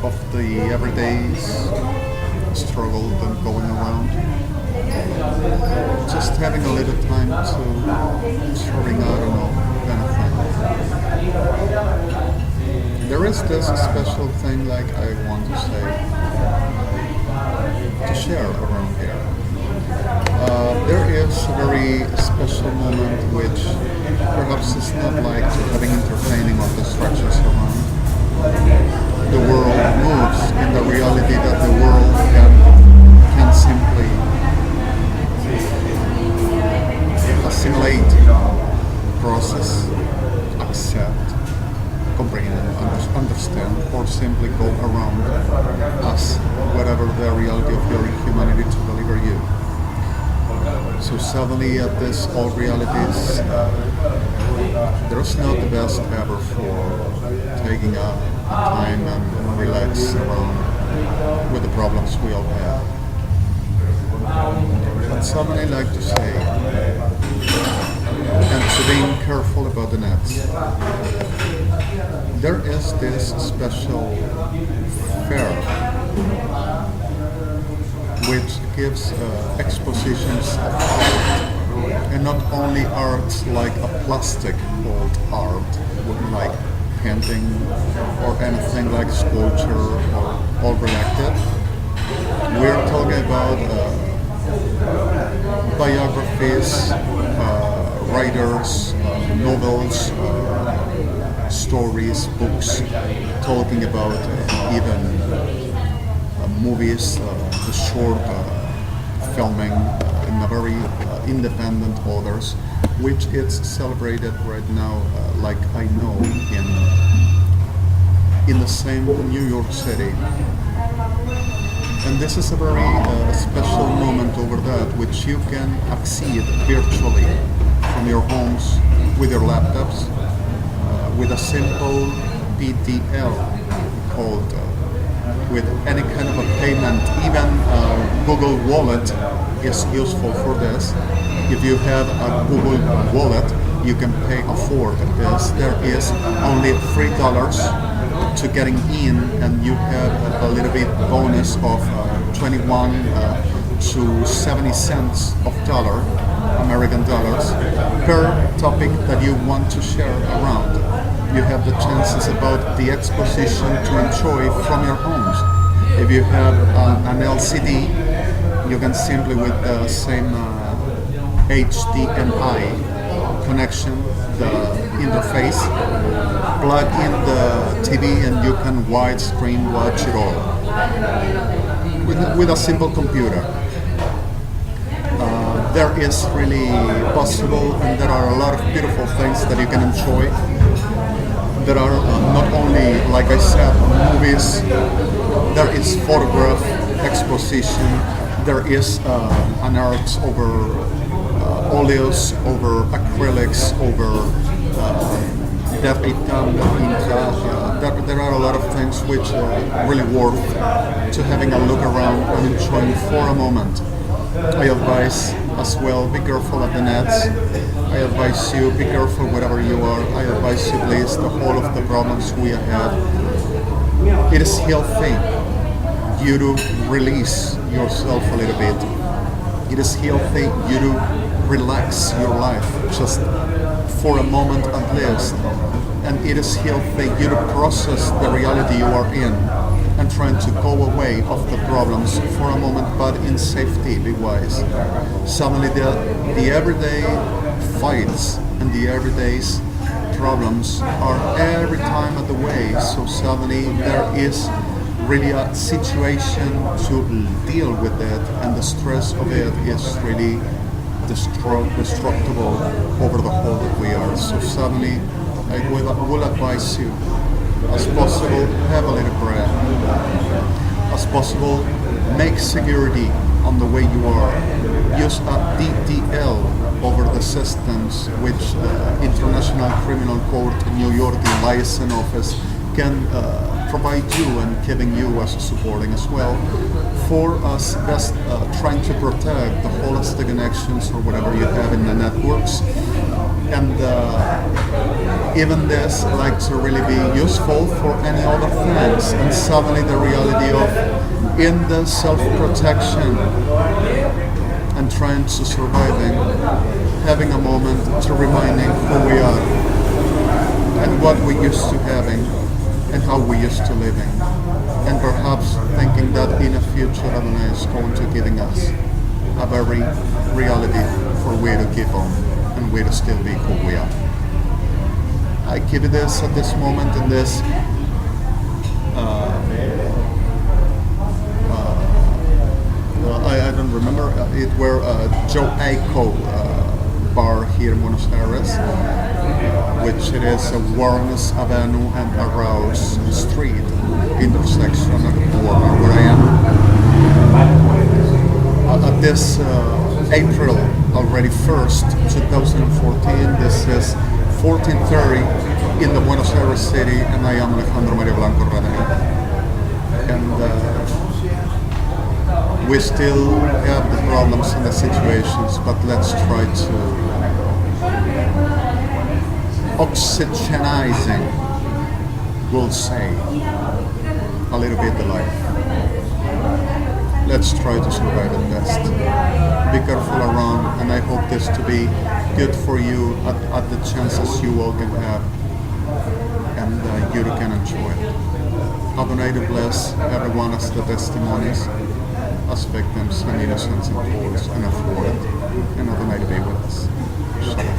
of the everyday struggle that going around. Just having a little time to sharing, I don't know, anything. There is this special thing like I want to say, to share around here. There is a very special moment which perhaps is not like having entertaining or distractions around. The world moves in the reality that the world can simply assimilate, process, accept, comprehend, understand, or simply go around as whatever the reality of your humanity to deliver you. So suddenly at this all realities, there's not the best ever for taking a time and relax around with the problems we all have. But suddenly I like to say, and to being careful about the nets, there is this special fair which gives expositions of art, and not only arts like a plastic called art, like painting or anything like sculpture or all related. We're talking about biographies, writers, novels, stories, books, talking about even movies, the short filming in a very independent authors, which is celebrated right now, like I know, in the same New York City. And this is a very special moment over that, which you can accede virtually from your homes with your laptops, with a simple PDL called with any kind of a payment. Even Google Wallet is useful for this. If you have a Google Wallet, you can afford this. There is only $3 to getting in, and you have a little bit bonus of 21 to 70 cents of dollar, American dollars, per topic that you want to share around. You have the chances about the exposition to enjoy from your homes. If you have an LCD, you can simply with the same HDMI connection, the interface, plug in the TV and you can widescreen watch it all with a simple computer. There is really possible, and there are a lot of beautiful things that you can enjoy. There are not only, like I said, movies, there is photograph exposition, there is an art over oleos, over acrylics, over there are a lot of things which are really worth to having a look around and enjoying for a moment. I advise as well, be careful at the nets. I advise you, be careful wherever you are. I advise you, please, the whole of the problems we have. It is healthy you to release yourself a little bit. It is healthy you to relax your life, just for a moment at least. And it is healthy you to process the reality you are in and trying to go away of the problems for a moment, but in safety, be wise. Suddenly the everyday fights and the everyday problems are every time at the way, so suddenly there is really a situation to deal with it, and the stress of it is really destructible over the whole that we are. So suddenly I will advise you, as possible, have a little breath. As possible, make security on the way you are. Use a DDL over the systems which the International Criminal Court in New York, the liaison office, can provide you and giving you as a supporting as well for us best trying to protect the holistic connections or whatever you have in the networks. And even this like to really be useful for any other things. And suddenly the reality of in the self-protection and trying to surviving, having a moment to reminding who we are and what we used to having and how we used to living, and perhaps thinking that in a future Adonai is going to giving us a very reality for we to keep on and we to still be who we are. I give it this at this moment in this I don't remember, it were Joe Aiko bar here in Buenos Aires, which it is Awareness Avenue and Arouse Street intersection at the corner where I am. At this April already 1st, 2014, this is 14:30 in the Buenos Aires city, and I am Alejandro Blanco REDEMI. And we still have the problems and the situations, but let's try to oxygenizing, we'll say, a little bit the life. Let's try to survive it best. Be careful around, and I hope this to be good for you at the chances you all can have, and you can enjoy it. Adonai to bless everyone as the testimonies, as victims and innocents and fools and afforded, and Adonai to be with us. Shalom.